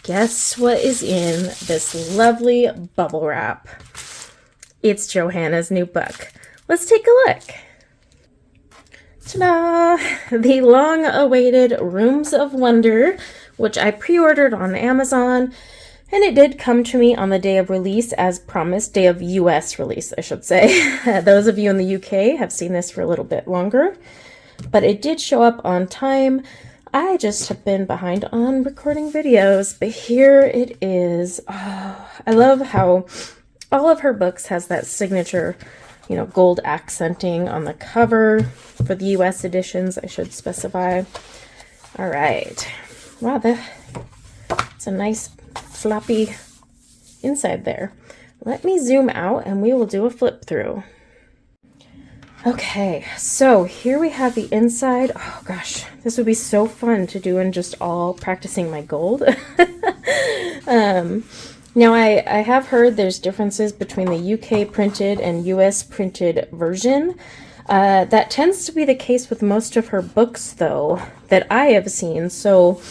guess what is in this lovely bubble wrap? It's Johanna's new book. Let's take a look. Ta-da! The long-awaited Rooms of Wonder, which I pre-ordered on Amazon, and it did come to me on the day of release as promised, day of US release, I should say. Those of you in the UK have seen this for a little bit longer, but it did show up on time. I just have been behind on recording videos, but here it is. Oh, I love how all of her books has that signature, gold accenting on the cover. For the US editions, I should specify. All right. Wow, that's a nice floppy inside there. Let me zoom out and we will do a flip through. Okay, so here we have the inside. Oh gosh, this would be so fun to do in just all practicing my gold. Now I have heard there's differences between the UK printed and US printed version. That tends to be the case with most of her books though, that I have seen. So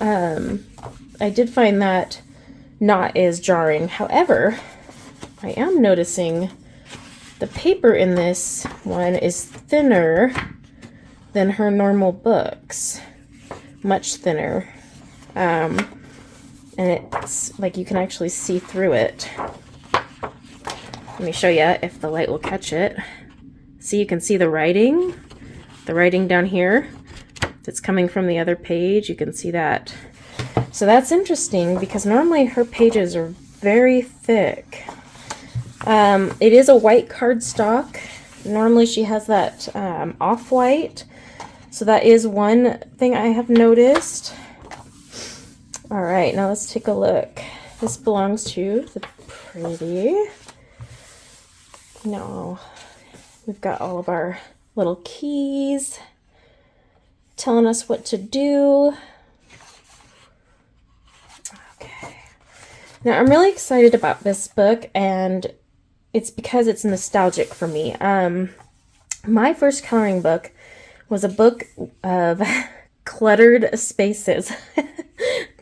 I did find that not as jarring. However, I am noticing the paper in this one is thinner than her normal books, much thinner. And it's like you can actually see through it. Let me show you if the light will catch it. See, you can see the writing down here that's coming from the other page. You can see that. So that's interesting because normally her pages are very thick. It is a white cardstock. Normally she has that off-white. So that is one thing I have noticed. All right, now let's take a look. This belongs to the pretty. Now we've got all of our little keys telling us what to do. Okay. Now I'm really excited about this book, and it's because it's nostalgic for me. My first coloring book was a book of cluttered spaces.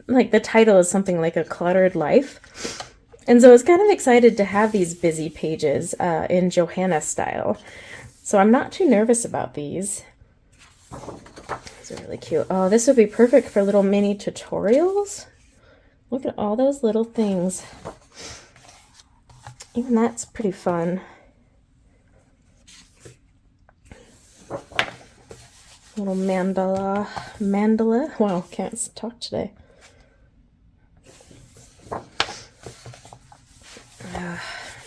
Like the title is something like A Cluttered Life. And so I was kind of excited to have these busy pages in Johanna style. So I'm not too nervous about these. These are really cute. Oh, this would be perfect for little mini tutorials. Look at all those little things. Even that's pretty fun. Little mandala. Wow, can't talk today.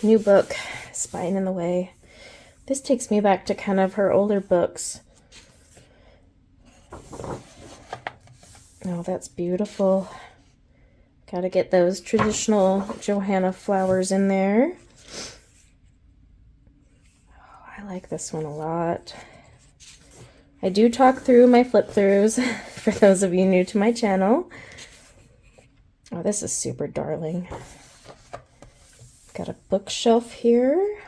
New book, Spine in the Way. This takes me back to kind of her older books. Oh, that's beautiful. Gotta get those traditional Johanna flowers in there. Oh, I like this one a lot. I do talk through my flip throughs for those of you new to my channel. Oh, this is super darling. Got a bookshelf here.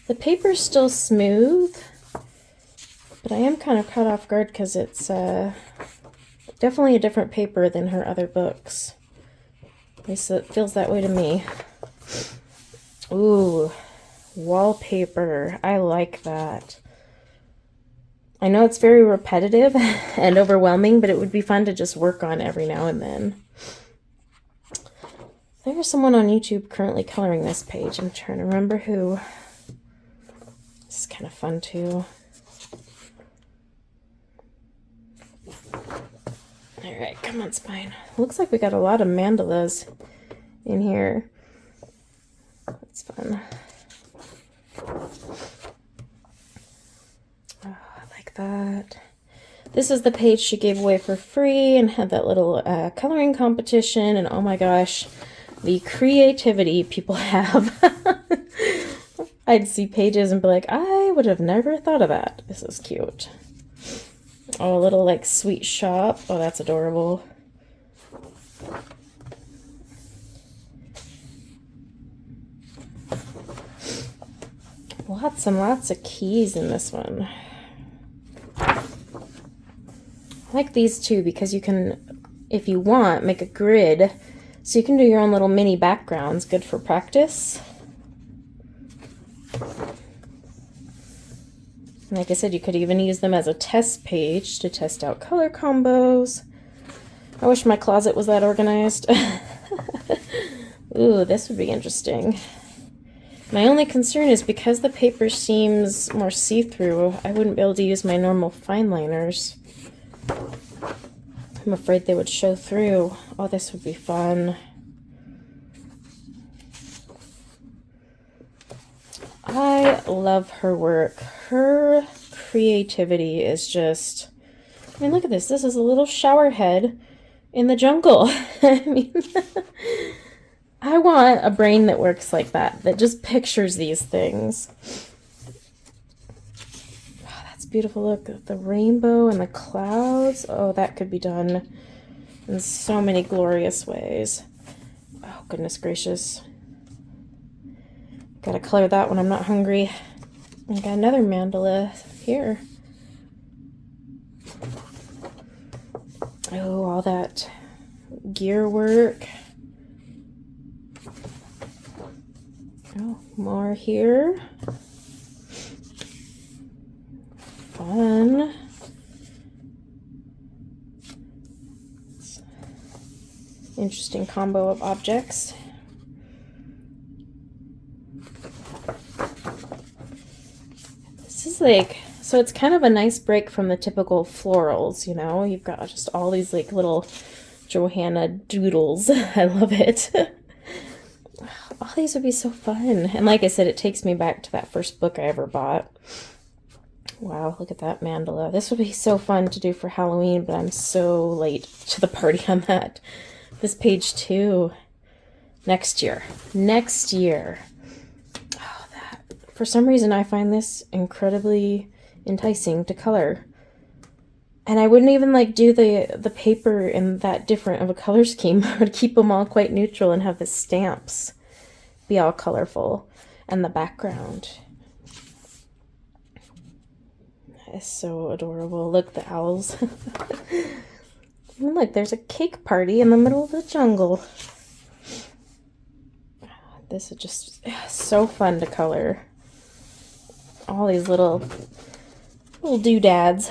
The paper's still smooth, but I am kind of caught off guard because it's definitely a different paper than her other books. At least it feels that way to me. Ooh, wallpaper. I like that. I know it's very repetitive and overwhelming, but it would be fun to just work on every now and then. There's someone on YouTube currently coloring this page. I'm trying to remember who. This is kind of fun too. All right, come on, Spine. Looks like we got a lot of mandalas in here. That's fun. Oh, I like that. This is the page she gave away for free and had that little coloring competition. And oh my gosh, the creativity people have. I'd see pages and be like, I would have never thought of that. This is cute. Oh, a little like sweet shop. Oh, that's adorable. Lots and lots of keys in this one. I like these too because you can if you want, make a grid so you can do your own little mini backgrounds. Good for practice. Like I said, you could even use them as a test page to test out color combos. I wish my closet was that organized. Ooh, this would be interesting. My only concern is because the paper seems more see-through, I wouldn't be able to use my normal fine liners. I'm afraid they would show through. Oh, this would be fun. I love her work. Her creativity is just... I mean, look at this. This is a little shower head in the jungle. I mean, I want a brain that works like that just pictures these things. Oh, that's beautiful. Look at the rainbow and the clouds. Oh, that could be done in so many glorious ways. Oh, goodness gracious. Gotta color that when I'm not hungry. I got another mandala here. Oh, all that gear work. Oh, more here. Fun. Interesting combo of objects. This is like, so it's kind of a nice break from the typical florals, you know? You've got just all these like little Johanna doodles. I love it. All these would be so fun. And like I said, it takes me back to that first book I ever bought. Wow, look at that mandala. This would be so fun to do for Halloween, but I'm so late to the party on that. This page too. Next year. Next year. Oh, that. For some reason, I find this incredibly enticing to color. And I wouldn't even like do the paper in that different of a color scheme. I would keep them all quite neutral and have the stamps be all colorful. And the background. That is so adorable. Look, the owls. And look, there's a cake party in the middle of the jungle. This is just so fun to color. All these little doodads.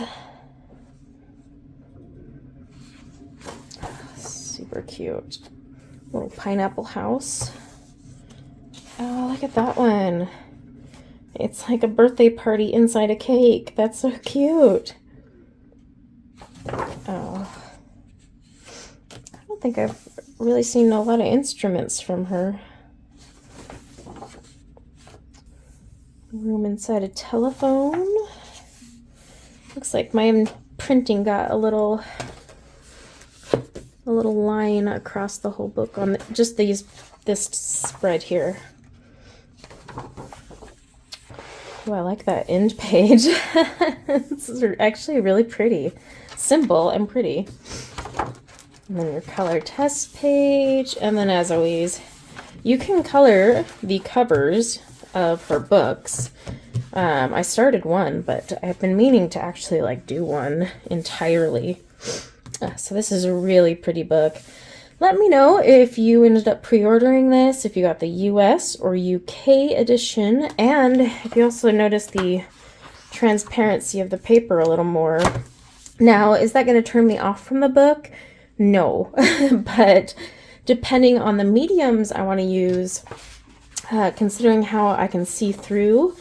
Super cute. Little pineapple house. Oh, look at that one. It's like a birthday party inside a cake. That's so cute. Oh. I don't think I've really seen a lot of instruments from her. Room inside a telephone. Looks like my printing got a little line across the whole book on just this spread here. Oh, I like that end page. It's actually really pretty. Simple and pretty. And then your color test page. And then as always, you can color the covers of her books. I started one, but I've been meaning to actually like do one entirely. So this is a really pretty book. Let me know if you ended up pre-ordering this, if you got the US or UK edition, and if you also noticed the transparency of the paper a little more. Now, is that going to turn me off from the book? No, but depending on the mediums I want to use, considering how I can see through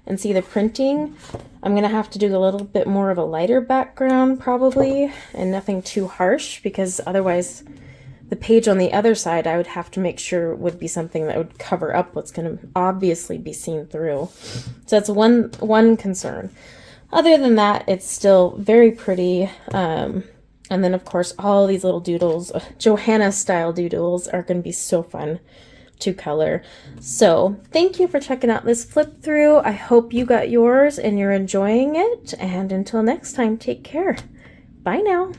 and see the printing, I'm going to have to do a little bit more of a lighter background probably, and nothing too harsh, because otherwise the page on the other side I would have to make sure would be something that would cover up what's going to obviously be seen through. So that's one concern. Other than that, it's still very pretty. And then of course all these little doodles, Johanna style doodles, are going to be so fun to color. So thank you for checking out this flip through. I hope you got yours and you're enjoying it. And until next time, take care. Bye now.